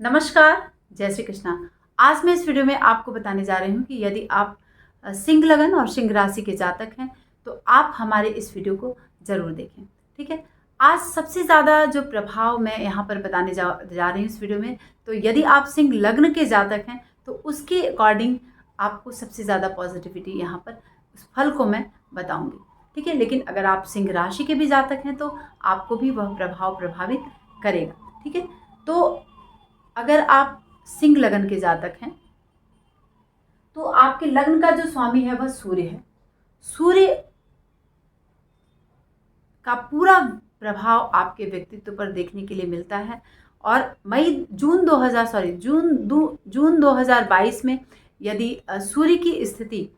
नमस्कार, जय श्री कृष्णा। आज मैं इस वीडियो में आपको बताने जा रही हूँ कि यदि आप सिंह लगन और सिंह राशि के जातक हैं तो आप हमारे इस वीडियो को ज़रूर देखें। ठीक है। आज सबसे ज़्यादा जो प्रभाव मैं यहाँ पर बताने जा रही हूँ इस वीडियो में, तो यदि आप सिंह लग्न के जातक हैं तो उसके अकॉर्डिंग आपको सबसे ज़्यादा पॉजिटिविटी यहाँ पर उस फल को मैं बताऊँगी। ठीक है। लेकिन अगर आप सिंह राशि के भी जातक हैं तो आपको भी वह प्रभाव प्रभावित करेगा। ठीक है। तो अगर आप सिंह लगन के जातक हैं तो आपके लग्न का जो स्वामी है वह सूर्य है। सूर्य का पूरा प्रभाव आपके व्यक्तित्व पर देखने के लिए मिलता है और जून 2022 में यदि सूर्य की स्थिति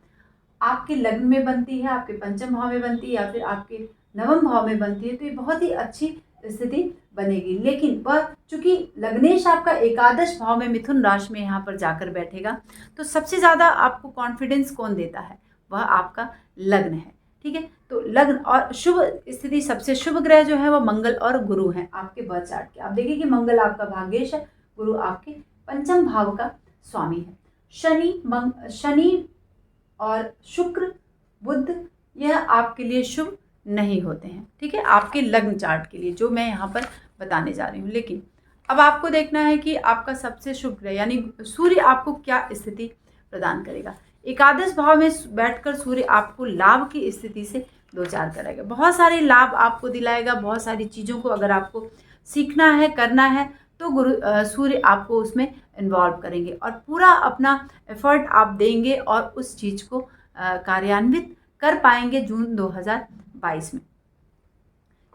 आपके लग्न में बनती है, आपके पंचम भाव में बनती है या फिर आपके नवम भाव में बनती है तो ये बहुत ही अच्छी स्थिति बनेगी। लेकिन वह चूंकि लग्नेश आपका एकादश भाव में मिथुन राशि में यहाँ पर जाकर बैठेगा तो सबसे ज़्यादा आपको कॉन्फिडेंस कौन देता है? वह आपका लग्न है। ठीक है। तो लग्न और शुभ स्थिति, सबसे शुभ ग्रह जो है वह मंगल और गुरु हैं आपके बर्थ चार्ट के। आप देखिए कि मंगल आपका भाग्येश है, गुरु आपके पंचम भाव का स्वामी है। शनि और शुक्र बुध यह आपके लिए शुभ नहीं होते हैं। ठीक है। आपके लग्न चार्ट के लिए जो मैं यहाँ पर बताने जा रही हूँ। लेकिन अब आपको देखना है कि आपका सबसे शुभ ग्रह यानी सूर्य आपको क्या स्थिति प्रदान करेगा। एकादश भाव में बैठकर सूर्य आपको लाभ की स्थिति से दो चार कराएगा, बहुत सारे लाभ आपको दिलाएगा। बहुत सारी चीज़ों को अगर आपको सीखना है, करना है तो सूर्य आपको उसमें इन्वॉल्व करेंगे और पूरा अपना एफर्ट आप देंगे और उस चीज़ को कार्यान्वित कर पाएंगे जून 2022 में।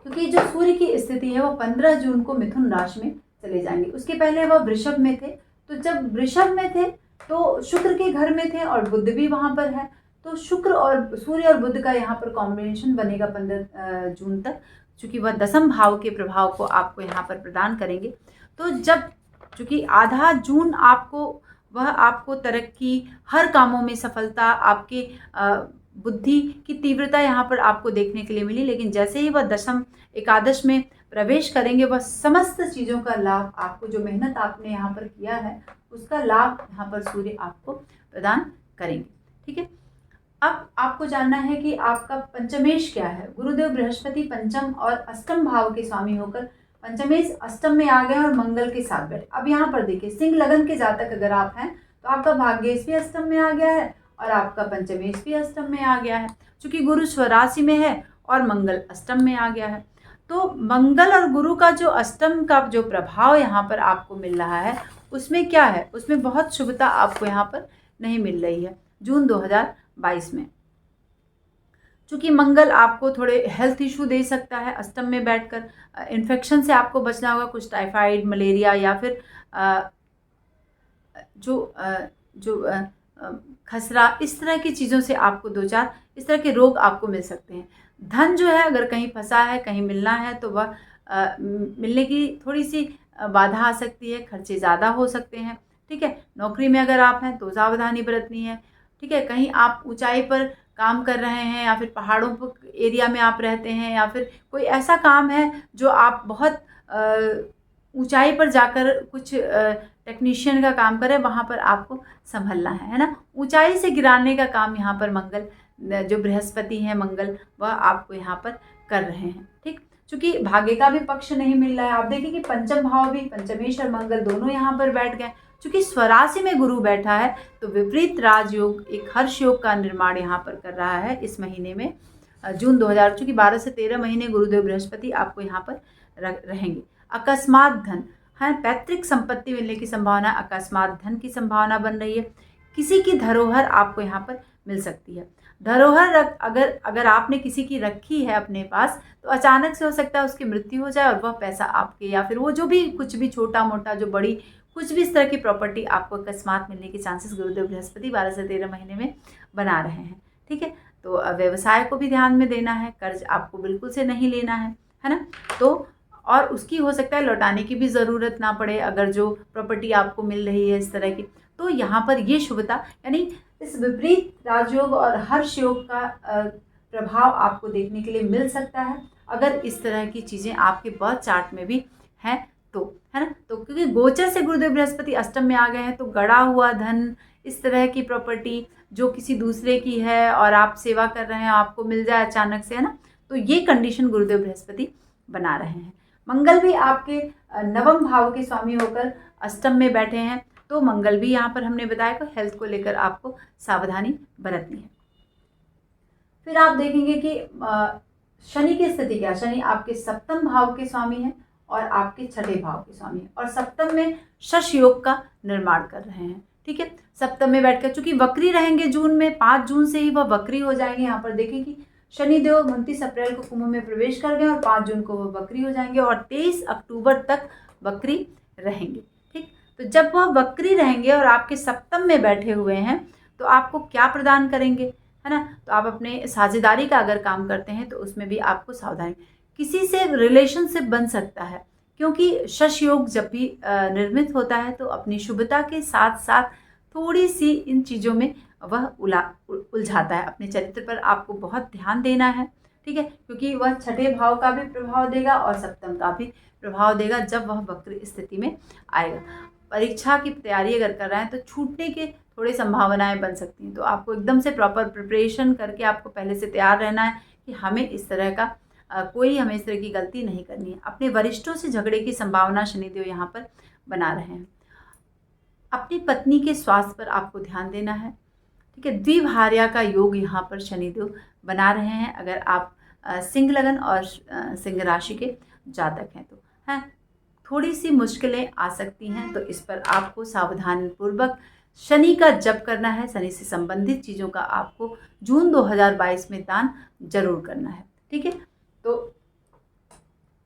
क्योंकि जो सूर्य की स्थिति है वो 15 जून को मिथुन राशि में चले जाएंगे। उसके पहले वह वृषभ में थे, तो जब वृषभ में थे तो शुक्र के घर में थे और बुध भी वहाँ पर है, तो शुक्र और सूर्य और बुध का यहाँ पर कॉम्बिनेशन बनेगा 15 जून तक, चूँकि वह दसम भाव के प्रभाव को आपको यहाँ पर प्रदान करेंगे। तो जब चूँकि आधा जून आपको तरक्की, हर कामों में सफलता, आपके बुद्धि की तीव्रता यहाँ पर आपको देखने के लिए मिली। लेकिन जैसे ही वह दशम एकादश में प्रवेश करेंगे वह समस्त चीज़ों का लाभ आपको, जो मेहनत आपने यहाँ पर किया है उसका लाभ यहाँ पर सूर्य आपको प्रदान करेंगे। ठीक है। अब आपको जानना है कि आपका पंचमेश क्या है। गुरुदेव बृहस्पति पंचम और अष्टम भाव के स्वामी होकर पंचमेश अष्टम में आ गए और मंगल के साथ बैठे। अब यहाँ पर देखिए, सिंह लगन के जातक अगर आप हैं तो आपका भाग्येश भी अष्टम में आ गया है और आपका पंचमेश भी अष्टम में आ गया है। चूंकि गुरु स्वराशि में है और मंगल अष्टम में आ गया है, तो मंगल और गुरु का जो अष्टम का जो प्रभाव यहाँ पर आपको मिल रहा है उसमें क्या है, उसमें बहुत शुभता आपको यहाँ पर नहीं मिल रही है जून 2022 में। चूँकि मंगल आपको थोड़े हेल्थ इशू दे सकता है अष्टम में बैठकर। इन्फेक्शन से आपको बचना होगा, कुछ टाइफाइड, मलेरिया या फिर खसरा, इस तरह की चीज़ों से आपको दो चार इस तरह के रोग आपको मिल सकते हैं। धन जो है अगर कहीं फंसा है, कहीं मिलना है तो वह मिलने की थोड़ी सी बाधा आ सकती है, खर्चे ज़्यादा हो सकते हैं। ठीक है। नौकरी में अगर आप हैं तो सावधानी बरतनी है। ठीक है। कहीं आप ऊंचाई पर काम कर रहे हैं या फिर पहाड़ों पर एरिया में आप रहते हैं या फिर कोई ऐसा काम है जो आप बहुत ऊंचाई पर जाकर कुछ टेक्नीशियन का काम करें, वहाँ पर आपको संभलना है ना। ऊंचाई से गिराने का काम यहाँ पर मंगल, जो बृहस्पति हैं मंगल, वह आपको यहाँ पर कर रहे हैं। ठीक। चूँकि भाग्य का भी पक्ष नहीं मिल रहा है। आप देखिए कि पंचम भाव भी, पंचमेश और मंगल दोनों यहाँ पर बैठ गए। चूँकि स्वराशि में गुरु बैठा है तो विपरीत राजयोग, एक हर्ष योग का निर्माण यहाँ पर कर रहा है इस महीने में जून 2000। चूँकि 12 से 13 महीने गुरुदेव बृहस्पति आपको यहाँ पर रहेंगे। अकस्मात धन है, पैतृक संपत्ति मिलने की संभावना, अकस्मात धन की संभावना बन रही है। किसी की धरोहर आपको यहाँ पर मिल सकती है। धरोहर अगर आपने किसी की रखी है अपने पास तो अचानक से हो सकता है उसकी मृत्यु हो जाए और वह पैसा आपके, या फिर वो जो भी कुछ भी छोटा मोटा जो बड़ी कुछ भी इस तरह की प्रॉपर्टी आपको अकस्मात मिलने के चांसेस गुरुदेव बृहस्पति 12 से 13 महीने में बना रहे हैं। ठीक है। तो व्यवसाय को भी ध्यान में देना है, कर्ज आपको बिल्कुल से नहीं लेना है ना। तो और उसकी हो सकता है लौटाने की भी ज़रूरत ना पड़े अगर जो प्रॉपर्टी आपको मिल रही है इस तरह की। तो यहाँ पर ये शुभता यानी इस विपरीत राजयोग और हर्ष योग का प्रभाव आपको देखने के लिए मिल सकता है अगर इस तरह की चीज़ें आपके बर्थ चार्ट में भी हैं तो, है ना। तो क्योंकि गोचर से गुरुदेव बृहस्पति अष्टम में आ गए हैं, तो गड़ा हुआ धन, इस तरह की प्रॉपर्टी जो किसी दूसरे की है और आप सेवा कर रहे हैं, आपको मिल जाए अचानक से, है ना। तो ये कंडीशन गुरुदेव बृहस्पति बना रहे हैं। मंगल भी आपके नवम भाव के स्वामी होकर अष्टम में बैठे हैं, तो मंगल भी यहाँ पर हमने बताया कि हेल्थ को लेकर आपको सावधानी बरतनी है। फिर आप देखेंगे कि शनि की स्थिति क्या है। शनि आपके सप्तम भाव के स्वामी हैं और आपके छठे भाव के स्वामी हैं, और सप्तम में शश योग का निर्माण कर रहे हैं, ठीक है। सप्तम में बैठकर, चूंकि वक्री रहेंगे जून में, 5 जून से ही वह वक्री हो जाएंगे। यहाँ पर देखें कि शनिदेव 29 अप्रैल को कुंभ में प्रवेश कर गए और 5 जून को वह वक्री हो जाएंगे और 23 अक्टूबर तक वक्री रहेंगे, ठीक। तो जब वह वक्री रहेंगे और आपके सप्तम में बैठे हुए हैं, तो आपको क्या प्रदान करेंगे, है ना। तो आप अपने साझेदारी का अगर काम करते हैं तो उसमें भी आपको सावधानी, किसी से रिलेशनशिप बन सकता है, क्योंकि शश योग जब भी निर्मित होता है तो अपनी शुभता के साथ साथ थोड़ी सी इन चीज़ों में वह उलझाता है। अपने चरित्र पर आपको बहुत ध्यान देना है, ठीक है, क्योंकि वह छठे भाव का भी प्रभाव देगा और सप्तम का भी प्रभाव देगा जब वह वक्र स्थिति में आएगा। परीक्षा की तैयारी अगर कर रहे हैं तो छूटने के थोड़ी संभावनाएं बन सकती हैं, तो आपको एकदम से प्रॉपर प्रिपरेशन करके आपको पहले से तैयार रहना है कि हमें इस तरह का हमें इस तरह की गलती नहीं करनी है। अपने वरिष्ठों से झगड़े की संभावना शनिदेव यहाँ पर बना रहे हैं। अपनी पत्नी के स्वास्थ्य पर आपको ध्यान देना है, ठीक है। द्विभार्या का योग यहाँ पर शनिदेव बना रहे हैं अगर आप सिंह लगन और सिंह राशि के जातक हैं, तो है थोड़ी सी मुश्किलें आ सकती हैं, तो इस पर आपको सावधानीपूर्वक शनि का जप करना है। शनि से संबंधित चीज़ों का आपको जून 2022 में दान जरूर करना है, ठीक है। तो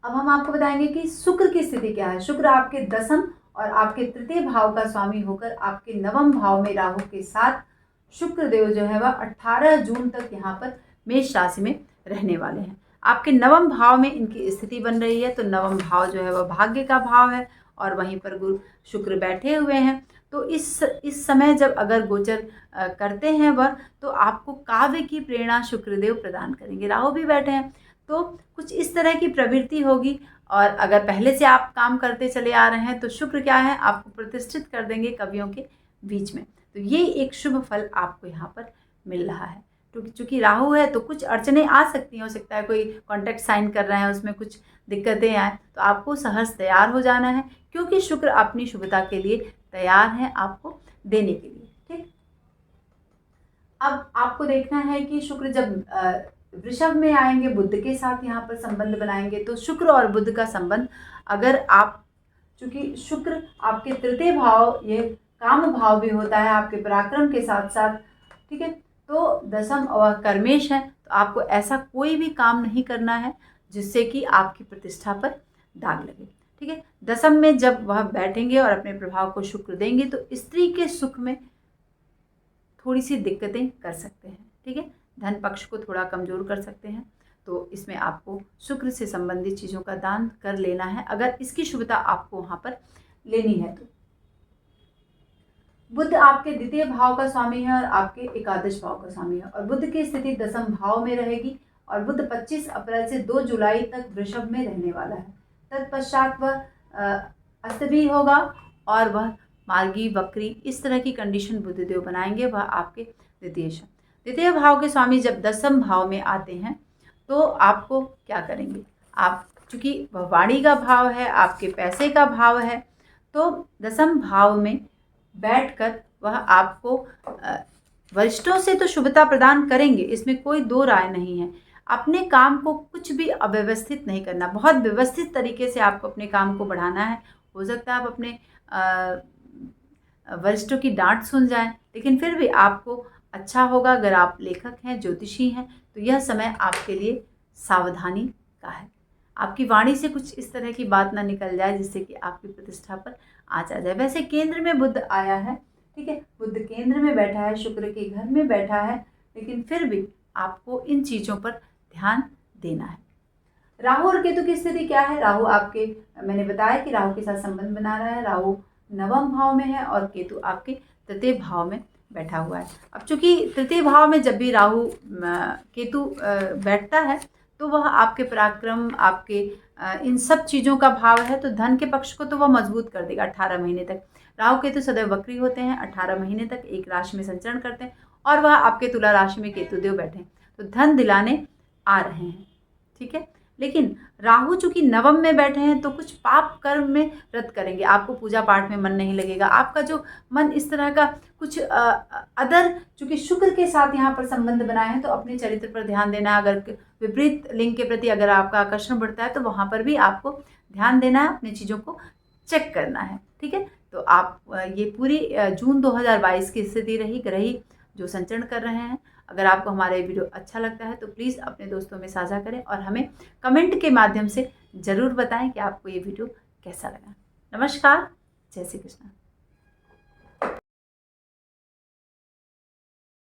अब हम आपको बताएंगे कि शुक्र की स्थिति क्या है। शुक्र आपके दसम और आपके तृतीय भाव का स्वामी होकर आपके नवम भाव में राहु के साथ शुक्र देव जो है वह 18 जून तक यहाँ पर मेष राशि में रहने वाले हैं। आपके नवम भाव में इनकी स्थिति बन रही है, तो नवम भाव जो है वह भाग्य का भाव है और वहीं पर गुरु शुक्र बैठे हुए हैं। तो इस समय जब अगर गोचर करते हैं वह, तो आपको काव्य की प्रेरणा शुक्रदेव प्रदान करेंगे। राहु भी बैठे हैं, तो कुछ इस तरह की प्रवृत्ति होगी। और अगर पहले से आप काम करते चले आ रहे हैं तो शुक्र क्या है, आपको प्रतिष्ठित कर देंगे कवियों के बीच में। तो ये एक शुभ फल आपको यहाँ पर मिल रहा है। चूँकि राहु है तो कुछ अड़चने आ सकती हैं, हो सकता है कोई कॉन्ट्रैक्ट साइन कर रहे हैं उसमें कुछ दिक्कतें आए, तो आपको सहर्ष तैयार हो जाना है, क्योंकि शुक्र अपनी शुभता के लिए तैयार है आपको देने के लिए, ठीक। अब आपको देखना है कि शुक्र जब वृषभ में आएंगे, बुध के साथ यहाँ पर संबंध बनाएंगे, तो शुक्र और बुध का संबंध, अगर आप, चूँकि शुक्र आपके तृतीय भाव, ये काम भाव भी होता है आपके पराक्रम के साथ साथ, ठीक है। तो दसम और कर्मेश है, तो आपको ऐसा कोई भी काम नहीं करना है जिससे कि आपकी प्रतिष्ठा पर दाग लगे, ठीक है। दसम में जब वह बैठेंगे और अपने प्रभाव को शुक्र देंगे, तो स्त्री के सुख में थोड़ी सी दिक्कतें कर सकते हैं, ठीक है। धन पक्ष को थोड़ा कमज़ोर कर सकते हैं, तो इसमें आपको शुक्र से संबंधित चीज़ों का दान कर लेना है अगर इसकी शुभता आपको वहाँ पर लेनी है। तो बुध आपके द्वितीय भाव का स्वामी है और आपके एकादश भाव का स्वामी है, और बुध की स्थिति दसम भाव में रहेगी, और बुध 25 अप्रैल से 2 जुलाई तक वृषभ में रहने वाला है। तत्पश्चात वह अस्त भी होगा और वह मार्गी वक्री, इस तरह की कंडीशन बुधदेव बनाएंगे। वह आपके द्वितीय भाव के स्वामी जब दसम भाव में आते हैं, तो आपको क्या करेंगे, आप चूँकि वह वाणी का भाव है, आपके पैसे का भाव है, तो दसम भाव में बैठकर वह आपको वरिष्ठों से तो शुभता प्रदान करेंगे, इसमें कोई दो राय नहीं है। अपने काम को कुछ भी अव्यवस्थित नहीं करना, बहुत व्यवस्थित तरीके से आपको अपने काम को बढ़ाना है। हो सकता है आप अपने वरिष्ठों की डांट सुन जाएं, लेकिन फिर भी आपको अच्छा होगा। अगर आप लेखक हैं, ज्योतिषी हैं, तो यह समय आपके लिए सावधानी का है। आपकी वाणी से कुछ इस तरह की बात ना निकल जाए जिससे कि आपकी प्रतिष्ठा पर आँच आ जाए। वैसे केंद्र में बुध आया है, ठीक है, बुध केंद्र में बैठा है, शुक्र के घर में बैठा है, लेकिन फिर भी आपको इन चीज़ों पर ध्यान देना है। राहु और केतु की स्थिति क्या है। राहु आपके, मैंने बताया कि राहु के साथ संबंध बना रहा है। राहु नवम भाव में है और केतु आपके तृतीय भाव में बैठा हुआ है। अब चूंकि तृतीय भाव में जब भी राहु केतु बैठता है, तो वह आपके पराक्रम, आपके इन सब चीज़ों का भाव है, तो धन के पक्ष को तो वह मजबूत कर देगा 18 महीने तक। राहु केतु सदैव वक्री होते हैं, 18 महीने तक एक राशि में संचरण करते हैं और वह आपके तुला राशि में केतु देव बैठे हैं, तो धन दिलाने आ रहे हैं, ठीक है। लेकिन राहु चूंकि नवम में बैठे हैं तो कुछ पाप कर्म में रत करेंगे, आपको पूजा पाठ में मन नहीं लगेगा, आपका जो मन इस तरह का कुछ अदर, चूंकि शुक्र के साथ यहाँ पर संबंध बनाए हैं तो अपने चरित्र पर ध्यान देना। अगर विपरीत लिंग के प्रति अगर आपका आकर्षण बढ़ता है तो वहाँ पर भी आपको ध्यान देना है, अपनी चीज़ों को चेक करना है, ठीक है। तो आप ये पूरी जून 2022 की स्थिति रही ग्रही जो संचरण कर रहे हैं। अगर आपको हमारा ये वीडियो अच्छा लगता है तो प्लीज़ अपने दोस्तों में साझा करें और हमें कमेंट के माध्यम से ज़रूर बताएं कि आपको ये वीडियो कैसा लगा। नमस्कार, जय श्री कृष्ण।